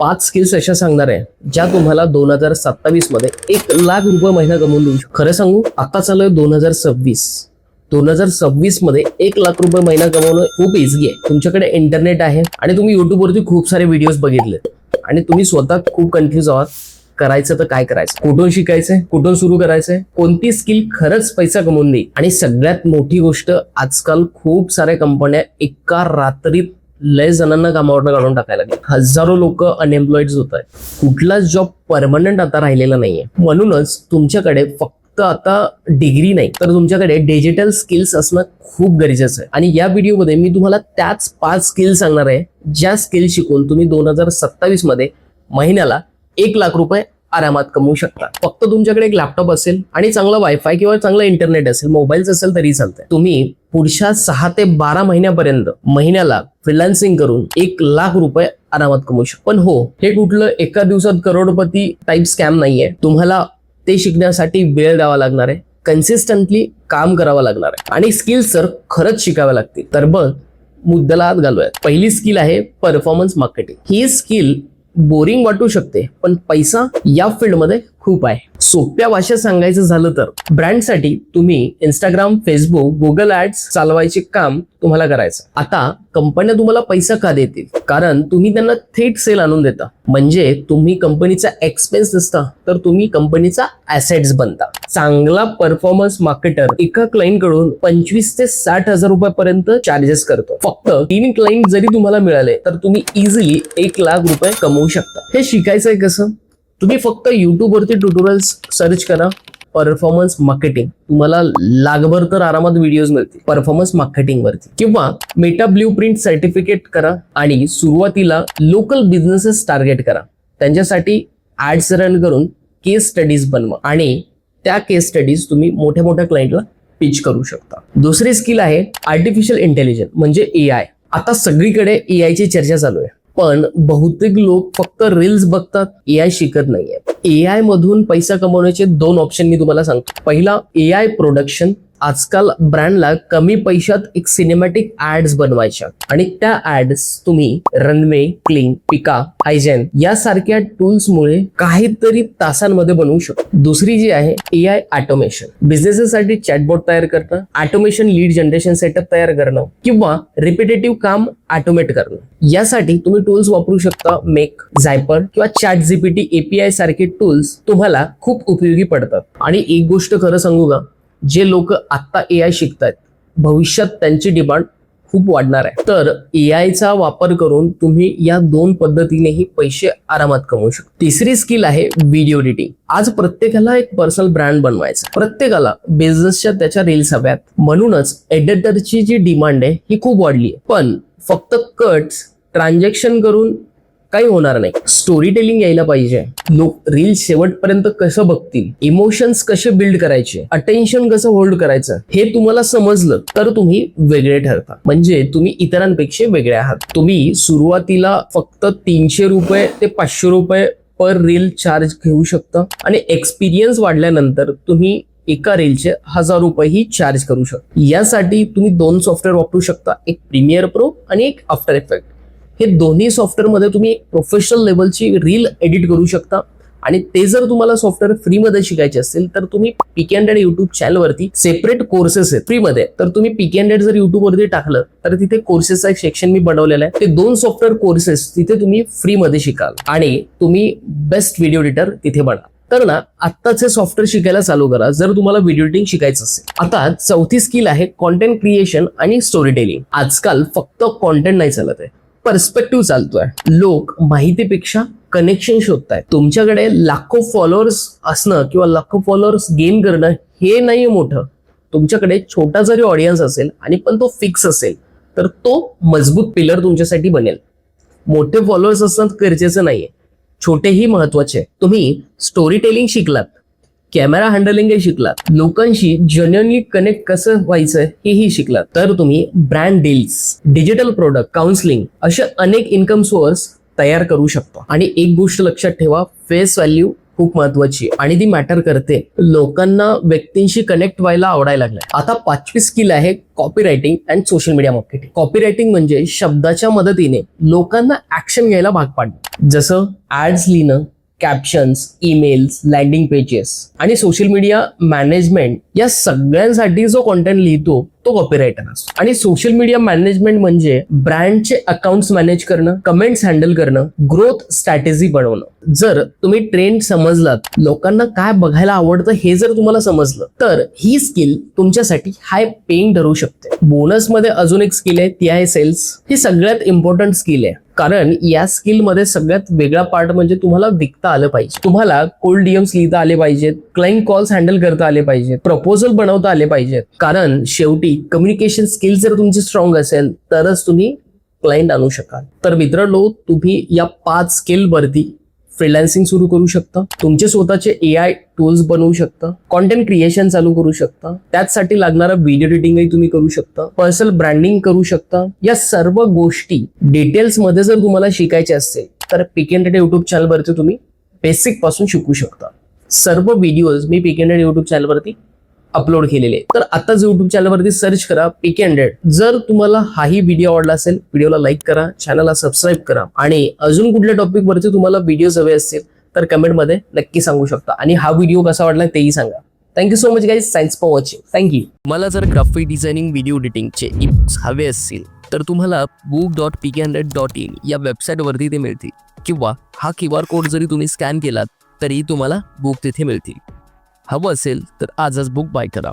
5 skills अशा सांगणार आहे ज्या तुम्हाला 2027 मध्ये 1,00,000 रुपये महिना कमवून देऊ शकतो. खरं सांगू, आता चालू आहे 2026 मध्ये 1,00,000 रुपये महिना कमवणं खूप इझी आहे. तुमच्याकडे इंटरनेट आहे आणि तुम्ही युट्यूब वरती खूप सारे व्हिडिओज बघितले आणि तुम्ही स्वतः खूप कन्फ्युज आहात. करायचं तर काय करायचं, कुठून शिकायचंय, कुठून सुरू करायचंय, कोणती स्किल खरंच पैसा कमवून देईल. आणि सगळ्यात मोठी गोष्ट, आजकाल खूप साऱ्या कंपन्या एका रात्रीत लय जणांना कामावरनं काढून टाकायला लागले. हजारो लोक अनएम्प्लॉइड होत आहेत. कुठलाच जॉब परमनंट आता राहिलेला नाहीये. म्हणूनच तुमच्याकडे फक्त आता डिग्री नाही तर तुमच्याकडे डिजिटल स्किल्स असणं खूप गरजेचं आहे. आणि या व्हिडिओमध्ये मी तुम्हाला त्याच 5 स्किल सांगणार आहे ज्या स्किल शिकून तुम्ही 2027 मध्ये महिन्याला 1,00,000 रुपये आरामात कमवू शकता. फक्त तुमच्याकडे एक लॅपटॉप असेल आणि चांगला वायफाय किंवा चांगला इंटरनेट असेल, मोबाईल्स असेल तरी चालतंय. तुम्ही पुढच्या 6 ते 12 महिन्यापर्यंत महिन्याला फ्रीलान्सिंग करून 1,00,000 रुपये आरामात कमवू शकता. पण हो, हे कुठलं एका दिवसात करोडपती टाईप स्कॅम नाहीये. तुम्हाला ते शिकण्यासाठी वेळ द्यावा लागणार आहे, कन्सिस्टंटली काम करावं लागणार आहे आणि स्किल्स तर खरंच शिकाव्या लागतील. तर बघ, मुद्द्याला हात घालूया. पहिली स्किल आहे परफॉर्मन्स मार्केटिंग. ही स्किल बोरिंग वाटू शकते पण पैसा या फील्डमध्ये खूप आहे. सोप्या भाषेत सांगायचं झालं तर ब्रँडसाठी तुम्ही इंस्टाग्राम, फेसबुक, गुगल ऍड्स चालवायचे काम तुम्हाला करायचं. आता कंपन्या तुम्हाला पैसा का देतील? कारण तुम्ही त्यांना थेट सेल आणून देता. म्हणजे तुम्ही कंपनीचा एक्सपेन्स नसता तर तुम्ही कंपनीचा ऍसेट्स बनता. चांगला परफॉर्मन्स मार्केटर एका क्लायंट कडून 25 ते 60,000 रुपयापर्यंत चार्जेस करतो. फक्त 3 क्लायंट जरी तुम्हाला मिळाले तर तुम्ही इझिली 1,00,000 रुपये कमवू शकता. हे शिकायचंय कसं? तुम्ही फक्त युट्यूब वरती ट्युटोरियल्स सर्च करा, परफॉर्मन्स मार्केटिंग. तुम्हाला लाखभर तर आरामात व्हिडिओज मिळतील परफॉर्मन्स मार्केटिंग वरती. किंवा मेटा ब्ल्यूप्रिंट सर्टिफिकेट करा आणि सुरुवातीला लोकल बिझनेसेस टार्गेट करा. त्यांच्यासाठी ऍड्स रन करून केस स्टडीज बनवा आणि त्या केस स्टडीज तुम्ही मोठ्या मोठ्या क्लायंटला पिच करू शकता. दुसरी स्किल आहे आर्टिफिशियल इंटेलिजन्स म्हणजे AI. आता सगळीकडे AI ची चर्चा चालू आहे पण बहुतेक लोक फक्त रील्स बघतात, AI शिकत नाहीये. AI मधून पैसा कमवण्याचे 2 ऑप्शन मी तुम्हाला सांगतो. पहिला, AI प्रोडक्शन. आजकाल ब्रँडला कमी पैशात एक सिनेमॅटिक ऍड्स बनवायच्या आणि त्या ऍड्स तुम्ही रनवे, क्लीन, पिका, हायजेन यासारख्या टूल्समुळे काहीतरी तासांमध्ये बनवू शकतो. दुसरी जी आहे AI ऑटोमेशन. बिझनेससाठी चॅटबॉट तयार करणं, ऑटोमेशन लीड जनरेशन सेटअप तयार करणं किंवा रिपिटेटिव्ह काम ऑटोमेट करणं. यासाठी तुम्ही टूल्स वापरू शकता. मेक, झायपर किंवा ChatGPT API सारखे टूल्स तुम्हाला खूप उपयोगी पडतात. आणि एक गोष्ट खरं सांगू का, जे लोक आता AI शिकतायत भविष्यात त्यांची डिमांड खूप वाढणार आहे. तर AI चा वापर करून तुम्ही या 2 पद्धतीनेही पैसे आरामात कमवू शकता. तिसरी स्किल आहे व्हिडिओ एडिटिंग. आज प्रत्येकाला एक पर्सनल ब्रँड बनवायचा, प्रत्येकाला बिझनेसच्या त्याच्या रील्स हव्यात. म्हणूनच एडिटरची जी डिमांड आहे ही खूप वाढली आहे. पण फक्त कट्स, ट्रान्झॅक्शन करून काही होणार नाही. स्टोरी टेलिंग यायला पाहिजे. लोक रील शेवटपर्यंत कसं बघतील, इमोशन्स कसे बिल्ड करायचे, अटेन्शन कसं होल्ड करायचं, हे तुम्हाला समजलं तर तुम्ही वेगळे ठरता. म्हणजे तुम्ही इतरांपेक्षा वेगळे आहात. तुम्ही सुरुवातीला फक्त 300 रुपये ते 500 रुपये पर रील चार्ज घेऊ शकता आणि एक्सपिरियन्स वाढल्यानंतर तुम्ही एका रीलचे 1,000 रुपयेही चार्ज करू शकता. यासाठी तुम्ही 2 सॉफ्टवेअर वापरू शकता, एक प्रीमियर प्रो आणि एक आफ्टर इफेक्ट. हे दोन्ही सॉफ्टवेअर मध्ये तुम्ही एक प्रोफेशनल लेवलची रील एडिट करू शकता. आणि ते जर तुम्हाला सॉफ्टवेअर फ्रीमध्ये शिकायचे असेल तर तुम्ही PK&D युट्यूब चॅनलवरती सेपरेट कोर्सेस आहेत फ्रीमध्ये. तर तुम्ही PK&D जर युट्यूब वरती टाकलं तर तिथे कोर्सेसचा एक सेक्शन मी बनवलेला आहे. ते 2 सॉफ्टवेअर कोर्सेस तिथे तुम्ही फ्रीमध्ये शिकाल आणि तुम्ही बेस्ट व्हिडिओ एडिटर तिथे बना. तर ना, आत्ताच हे सॉफ्टवेअर शिकायला चालू करा जर तुम्हाला व्हिडिओ एडिटिंग शिकायचं असेल. आता चौथी स्किल आहे कॉन्टेंट क्रिएशन आणि स्टोरी टेलिंग. आजकाल फक्त कॉन्टेंट नाही चालत आहे, पर्स्पेक्टिव्ह चालतोय. लोक माहितीपेक्षा कनेक्शन शोधतायत. तुमच्याकडे लाखो फॉलोअर्स असणं किंवा लाखो फॉलोअर्स गेन करणं हे नाहीये मोठं. तुमच्याकडे छोटा जरी ऑडियन्स असेल आणि पण तो फिक्स असेल तर तो मजबूत पिलर तुमच्यासाठी बनेल. मोठे फॉलोअर्स असणं गरजेचं नाहीये, छोटेही महत्वाचे. तुम्ही स्टोरी टेलिंग शिकलात, कॅमेरा हँडलिंगही शिकलात, लोकांशी जेन्युइनली कनेक्ट कसं व्हायचं हेही शिकलात तर तुम्ही brand deals, digital product, counselling असे अनेक इन्कम सोर्स तयार करू शकता. आणि एक गोष्ट लक्षात ठेवा, फेस व्हॅल्यू खूप महत्वाची आहे आणि ती मॅटर करते. लोकांना व्यक्तींशी कनेक्ट व्हायला आवडायला लागलंय. आता 5वी स्किल आहे copy writing and social media marketing. Copy writing म्हणजे शब्दाच्या मदतीने लोकांना ऍक्शन घ्यायला भाग पाडणं, जसं ऍड्स लिहिणं, कॅप्शन्स, ईमेल्स, लँडिंग पेजेस. आणि सोशल मीडिया मॅनेजमेंट या सगळ्यांसाठी जो कॉन्टेंट लिहितो तो कॉपीरायटर असतो. आणि सोशल मीडिया मॅनेजमेंट म्हणजे ब्रँडचे अकाउंट्स मॅनेज करणं, कमेंट्स हँडल करणं, ग्रोथ स्ट्रॅटेजी बनवणं. जर तुम्ही ट्रेंड समजलात, लोकांना काय बघायला आवडतं हे जर तुम्हाला समजलं, तर ही स्किल तुमच्यासाठी हाय पेइंग ठरू शकते. बोनसमध्ये अजून एक स्किल आहे, ती आहे सेल्स. ही सगळ्यात इम्पॉर्टंट स्किल आहे, कारण या स्किल मध्ये सगळ्यात वेगळा पार्ट म्हणजे तुम्हाला विकता आलं पाहिजे. तुम्हाला कोल्ड डीएम्स लिहिता आले पाहिजेत, क्लायंट कॉल्स हँडल करता आले पाहिजेत, प्रपोजल बनवता आले पाहिजेत. कारण शेवटी कम्युनिकेशन स्किल जर तुमची स्ट्रॉंग असेल तरच तुम्ही क्लायंट आणू शकाल. तर मित्रांनो, तुम्ही या 5 स्किल वरती फ्रीलान्सिंग सुरू करू शकता, तुमचे स्वतःचे AI टूल्स बनवू शकता, कॉन्टेंट क्रिएशन चालू करू शकता, त्याचसाठी लागणारा व्हिडिओ एडिटिंगही तुम्ही करू शकता, पर्सनल ब्रँडिंग करू शकता. या सर्व गोष्टी डिटेल्स मध्ये जर तुम्हाला शिकायचे असतील तर पिक अँड रेड युट्यूब चॅनल वरती तुम्ही बेसिक पासून शिकू शकता. सर्व videos me peak and red YouTube channel वरती अपलोड केलेले. तर आताच युट्यूब चॅनलवरती सर्च करा पिक अँड रेड. जर तुम्हाला हाही व्हिडिओ आवडला असेल, व्हिडिओला लाईक करा, चॅनलला सबस्क्राईब करा. आणि अजून कुठल्या टॉपिक वरती तुम्हाला व्हिडिओज हवे असतील तर कमेंटमध्ये नक्की सांगू शकता. आणि हा व्हिडिओ कसा वाटला तेही सांगा. Thank you so much guys, thanks for watching. Thank you. मला जर ग्राफिक डिझायनिंग, व्हिडिओ एडिटिंगचे ईबुक्स हवे असतील तर तुम्हाला book.pickandread.in या वेबसाईटवरती ते मिळतील, किंवा हा QR कोड जरी तुम्ही स्कॅन केलात तरी तुम्हाला बुक तिथे मिळतील. हवं असेल तर आजच बुक बाय करा.